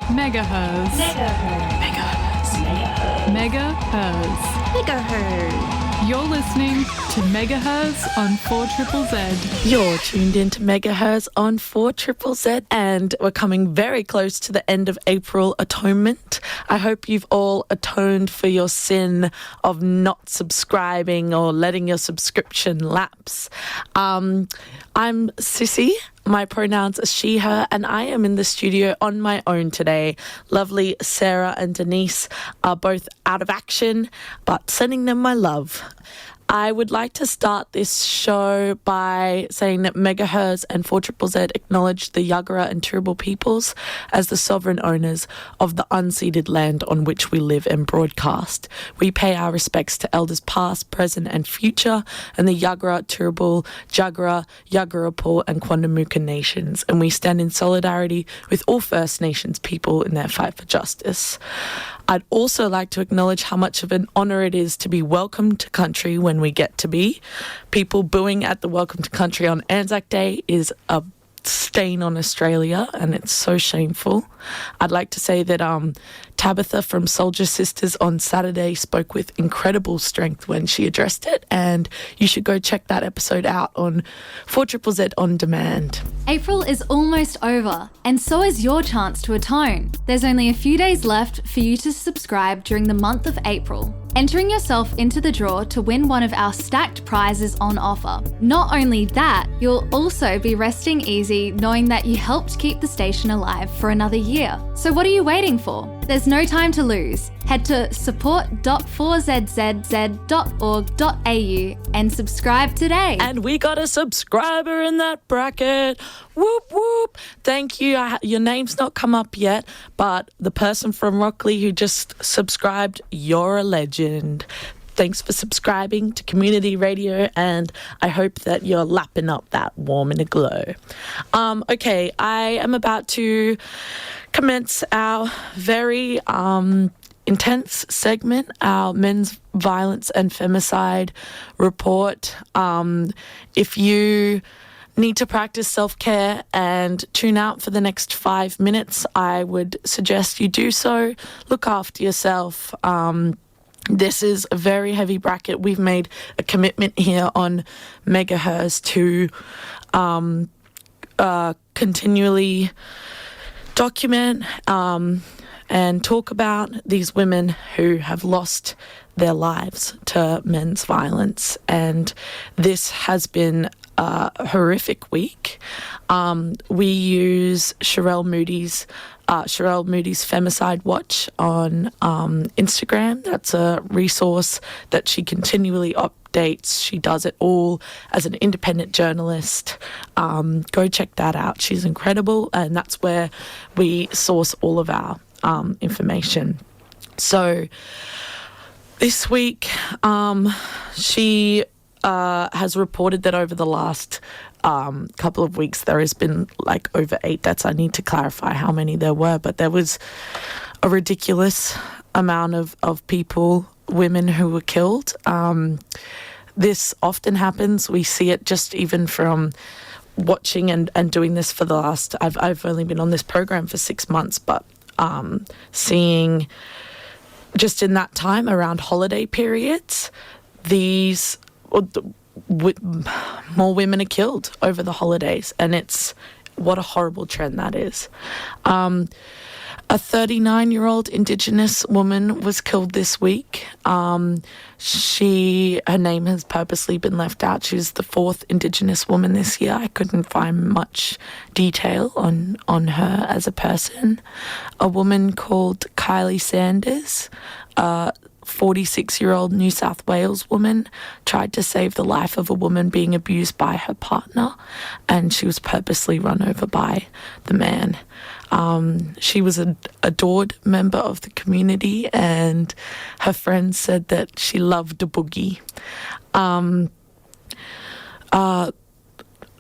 Megaherzzz. You're listening to Megaherzzz on 4ZZZ. You're tuned in to Megaherzzz on 4ZZZ, and we're coming very close to the end of April Atonement. I hope you've all atoned for your sin of not subscribing or letting your subscription lapse. I'm Sisi. My pronouns are she, her, and I am in the studio on my own today. Lovely Sarah and Denise are both out of action, but sending them my love. I would like to start this show by saying that Megaherzzz and 4ZZZ acknowledge the Yagara and Turrbal peoples as the sovereign owners of the unceded land on which we live and broadcast. We pay our respects to elders past, present and future, and the Yagara, Turrbal, Jagera, Yagarapul and Quandamooka nations, and we stand in solidarity with all First Nations people in their fight for justice. I'd also like to acknowledge how much of an honour it is to be welcomed to country when we get to be. People booing at the Welcome to Country on Anzac Day is a stain on Australia, and it's so shameful. I'd like to say that Tabitha from Soldier Sisters on Saturday spoke with incredible strength when she addressed it, and you should go check that episode out on 4ZZZ On Demand. April is almost over, and so is your chance to atone. There's only a few days left for you to subscribe during the month of April, entering yourself into the draw to win one of our stacked prizes on offer. Not only that, you'll also be resting easy knowing that you helped keep the station alive for another year. So what are you waiting for? There's no time to lose. Head to support.4zzz.org.au and subscribe today. And we got a subscriber in that bracket. Whoop, whoop. Thank you. Your name's not come up yet, but the person from Rockley who just subscribed, you're a legend. Thanks for subscribing to community radio, and I hope that you're lapping up that warm in a glow. Okay, I am about to commence our very intense segment, our men's violence and femicide report. If you need to practice self-care and tune out for the next 5 minutes, I would suggest you do so. Look after yourself. This is a very heavy bracket. We've made a commitment here on Megaherzzz to continually document and talk about these women who have lost their lives to men's violence. And this has been a horrific week. We use Sherelle Moody's Femicide Watch on Instagram. That's a resource that she continually updates. She does it all as an independent journalist. Go check that out. She's incredible, and that's where we source all of our information. So this week, she has reported that over the last couple of weeks there has been like over 8 deaths. I need to clarify how many there were, but there was a ridiculous amount of people, women who were killed. This often happens. We see it just even from watching and doing this for the last, I've only been on this program for 6 months, but seeing just in that time around holiday periods, more women are killed over the holidays, and it's what a horrible trend that is. A 39-year-old Indigenous woman was killed this week. Her name has purposely been left out. She was the 4th Indigenous woman this year. I couldn't find much detail on her as a person. A woman called Kylie Sanders, 46-year-old New South Wales woman, tried to save the life of a woman being abused by her partner, and she was purposely run over by the man. She was an adored member of the community, and her friends said that she loved a boogie.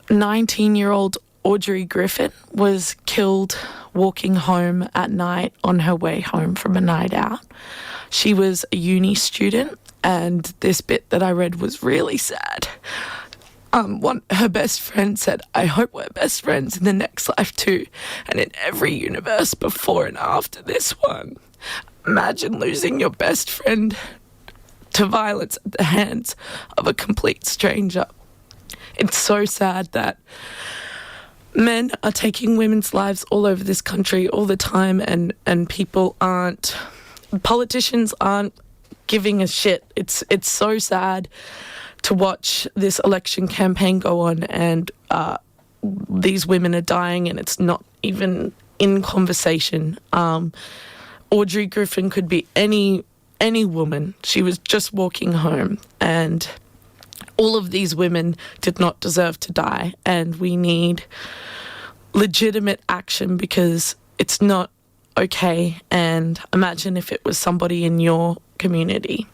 19-year-old Audrey Griffin was killed walking home at night on her way home from a night out. She was a uni student, and this bit that I read was really sad. her best friend said, "I hope we're best friends in the next life too, and in every universe before and after this one." Imagine losing your best friend to violence at the hands of a complete stranger. It's so sad that men are taking women's lives all over this country all the time, and politicians aren't giving a shit. It's so sad to watch this election campaign go on, and these women are dying and it's not even in conversation. Audrey Griffin could be any woman. She was just walking home, and all of these women did not deserve to die, and we need legitimate action because it's not okay. And imagine if it was somebody in your community,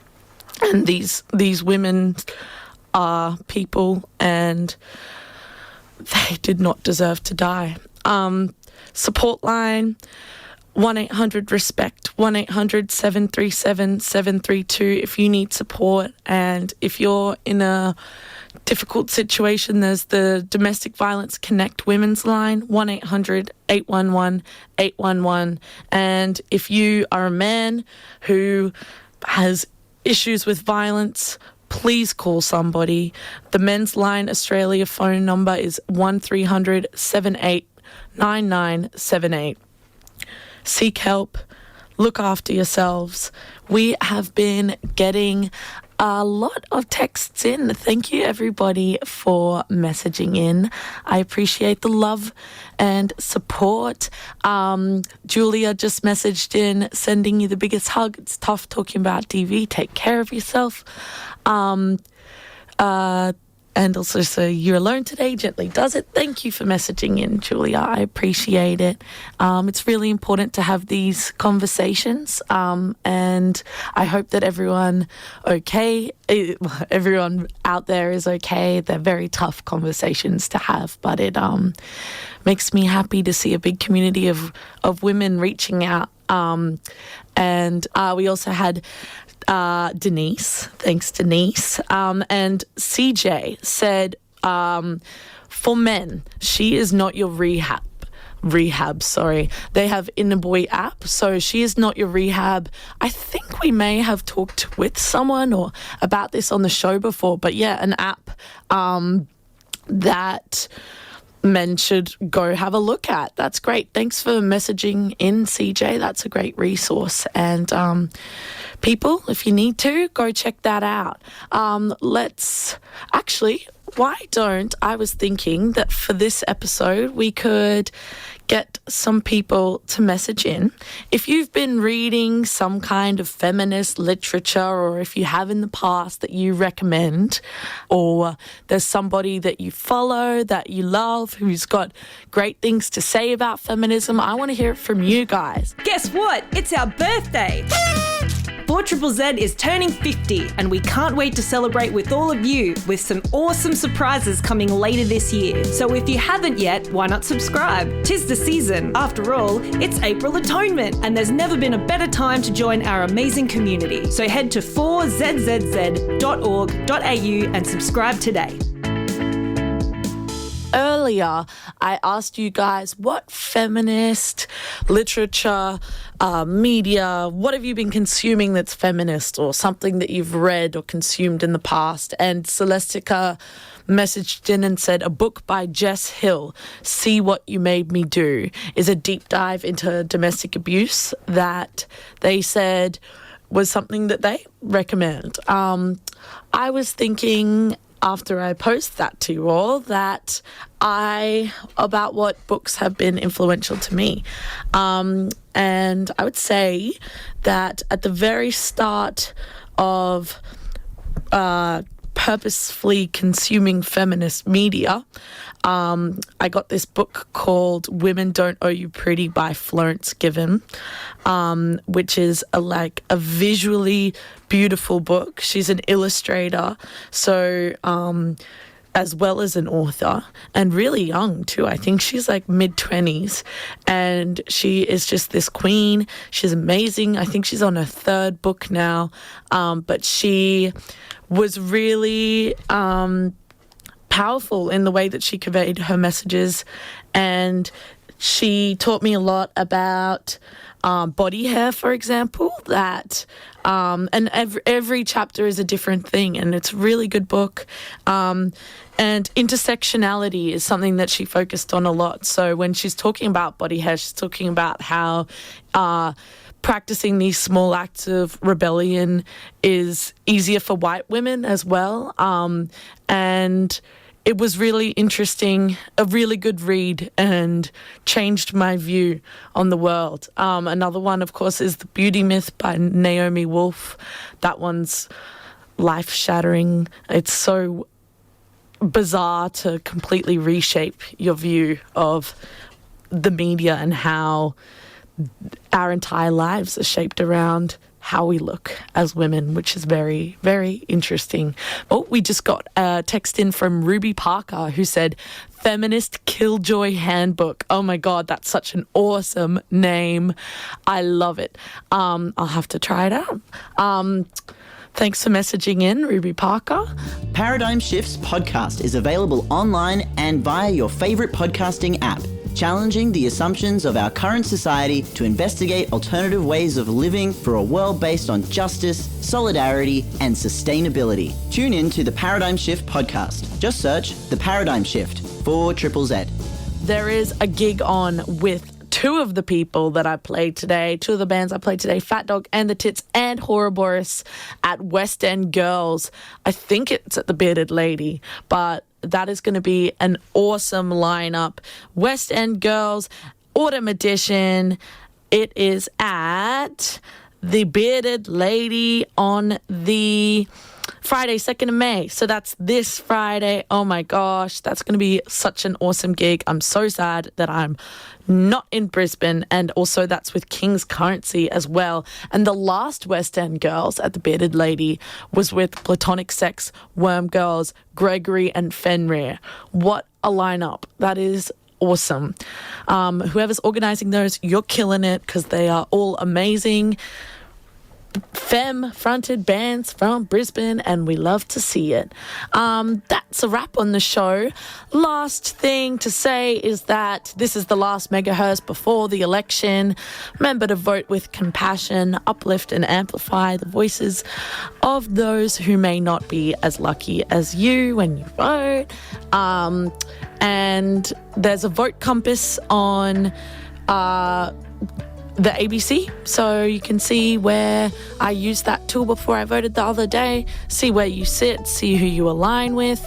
and these women are people and they did not deserve to die. Support line 1-800-RESPECT, 1-800-737-732 if you need support. And if you're in a difficult situation, there's the Domestic Violence Connect Women's Line, 1-800-811-811. And if you are a man who has issues with violence, please call somebody. The Men's Line Australia phone number is 1300-789978. Seek help. Look after yourselves. We have been getting a lot of texts in. Thank you, everybody, for messaging in. I appreciate the love and support. Julia just messaged in, sending you the biggest hug. It's tough talking about DV. Take care of yourself. And also, so you're alone today, gently does it. Thank you for messaging in, Julia. I appreciate it. It's really important to have these conversations, and I hope that everyone out there is okay. They're very tough conversations to have, but it makes me happy to see a big community of women reaching out. And we also had Denise, thanks Denise, and CJ said, for men, she is not your rehab, they have Inner Boy app, so she is not your rehab. I think we may have talked with someone or about this on the show before, but yeah, an app that men should go have a look at. That's great. Thanks for messaging in, CJ. That's a great resource. And people, if you need to, go check that out. I was thinking that for this episode, we could get some people to message in. If you've been reading some kind of feminist literature, or if you have in the past that you recommend, or there's somebody that you follow that you love who's got great things to say about feminism, I want to hear it from you guys. Guess what? It's our birthday! 4ZZZ is turning 50, and we can't wait to celebrate with all of you with some awesome surprises coming later this year. So if you haven't yet, why not subscribe? 'Tis the season. After all, it's April Atonement, and there's never been a better time to join our amazing community. So head to 4zzz.org.au and subscribe today. Earlier, I asked you guys what feminist literature, media, what have you been consuming that's feminist, or something that you've read or consumed in the past? And Celestica messaged in and said, a book by Jess Hill, See What You Made Me Do, is a deep dive into domestic abuse that they said was something that they recommend. I was thinking, after I post that to you all, about what books have been influential to me. And I would say that at the very start of purposefully consuming feminist media, I got this book called Women Don't Owe You Pretty by Florence Given, which is a visually beautiful book. She's an illustrator, so as well as an author, and really young too. I think she's like mid-20s, and she is just this queen. She's amazing. I think she's on her third book now, but she was really powerful in the way that she conveyed her messages, and she taught me a lot about body hair, for example, that and every chapter is a different thing, and it's a really good book. And intersectionality is something that she focused on a lot. So when she's talking about body hair, she's talking about how practicing these small acts of rebellion is easier for white women as well. And it was really interesting, a really good read, and changed my view on the world. Another one, of course, is The Beauty Myth by Naomi Wolf. That one's life-shattering. It's so bizarre to completely reshape your view of the media and how our entire lives are shaped around how we look as women, which is very, very interesting. Oh, we just got a text in from Ruby Parker who said, Feminist Killjoy Handbook. Oh my God, that's such an awesome name. I love it. I'll have to try it out. Thanks for messaging in, Ruby Parker. Paradigm Shifts podcast is available online and via your favourite podcasting app, challenging the assumptions of our current society to investigate alternative ways of living for a world based on justice, solidarity, and sustainability. Tune in to the Paradigm Shift podcast. Just search The Paradigm Shift for ZZZ. There is a gig on with two of the people that I played today, two of the bands I played today, Fat Dog and the Tits and Horrorboris at West End Girls. I think it's at the Bearded Lady, but that is going to be an awesome lineup. West End Girls, Autumn Edition. It is at the Bearded Lady on the Friday, 2nd of May. So that's this Friday. Oh my gosh, that's going to be such an awesome gig. I'm so sad that I'm not in Brisbane, and also that's with King's Currency as well. And the last West End Girls at the Bearded Lady was with Platonic Sex, Worm Girls, Gregory and Fenrir. What a lineup. That is awesome. Whoever's organising those, you're killing it, because they are all amazing femme-fronted bands from Brisbane, and we love to see it. That's a wrap on the show. Last thing to say is that this is the last Megaherzzz before the election. Remember to vote with compassion, uplift and amplify the voices of those who may not be as lucky as you when you vote. And there's a vote compass on the ABC, so you can see where I used that tool before I voted the other day, see where you sit, see who you align with.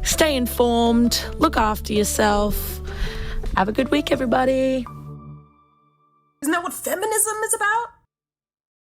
Stay informed, look after yourself. Have a good week, everybody. Isn't that what feminism is about?